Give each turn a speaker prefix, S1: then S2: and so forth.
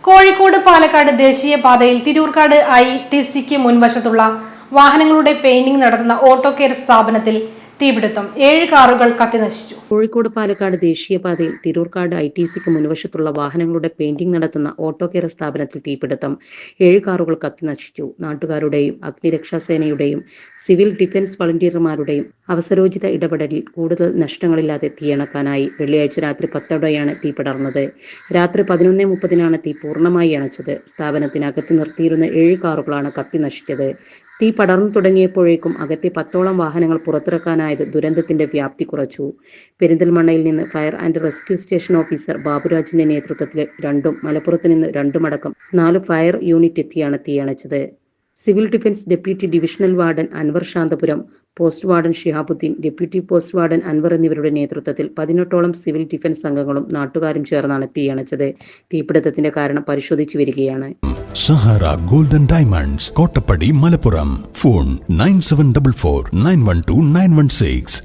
S1: കോഴിക്കോട് പാലക്കാട് ദേശീയപാതയിൽ തിരൂർക്കാട് ITCക്ക് മുൻവശത്തുള്ള വാഹനങ്ങളുടെ പെയിന്റിംഗ് നടത്തുന്ന ഓട്ടോ കെയർ സ്ഥാപനത്തിൽ തീപിടുത്തം. 7 കാറുകൾ കത്തിനശിച്ചു.
S2: കോഴിക്കോട് പാലക്കാട് ദേശീയപാതയിൽ തിരൂർക്കാട് ITCക്ക് മുൻവശത്തുള്ള വാഹനങ്ങളുടെ പെയിന്റിംഗ് നടത്തുന്ന ഓട്ടോ കെയർ സ്ഥാപനത്തിൽ തീപിടുത്തം. 7 കാറുകൾ കത്തിനശിച്ചു. നാട്ടുകാരുടെയും അഗ്നിരക്ഷാസേനയുടെയും സിവിൽ ഡിഫൻസ് വളണ്ടിയർമാരുടെയും അവസരോചിത ഇടപെടലിൽ കൂടുതൽ നഷ്ടങ്ങളില്ലാതെ തീയണക്കാനായി. വെള്ളിയാഴ്ച രാത്രി 10ഓടെയാണ് തീ പടർന്നത്. രാത്രി 11:30 തീ പൂർണ്ണമായി അണച്ചത്. സ്ഥാപനത്തിനകത്ത് നിർത്തിയിരുന്ന 7 കാറുകളാണ് കത്തിനശിച്ചത്. തീ പടർന്നു തുടങ്ങിയപ്പോഴേക്കും അകത്തെ 10ഓളം വാഹനങ്ങൾ പുറത്തിറക്കാനായത് ദുരന്തത്തിന്റെ വ്യാപ്തി കുറച്ചു. പെരിന്തൽമണ്ണയിൽ നിന്ന് fire and rescue station officer ബാബുരാജിന്റെ നേതൃത്വത്തിൽ 2ഉം മലപ്പുറത്ത് നിന്ന് 2ഉം അടക്കം 4 ഫയർ യൂണിറ്റ് എത്തിയാണ് തീയണച്ചത്. Civil defence deputy divisional warden Anwar Shanthapuram, post warden Shihabuddin, deputy post warden Anwar എന്നിവരുടെ നേതൃത്വത്തിൽ 18ഓളം സിവിൽ ഡിഫൻസ് അംഗങ്ങളും നാട്ടുകാരും ചേർന്നാണ് തീയണച്ചത്. തീപിടുത്തത്തിന്റെ കാരണം പരിശോധിച്ചു വരികയാണ്.
S3: Sahara golden diamonds, Kottappadi, Malappuram. Phone 9744 912 916.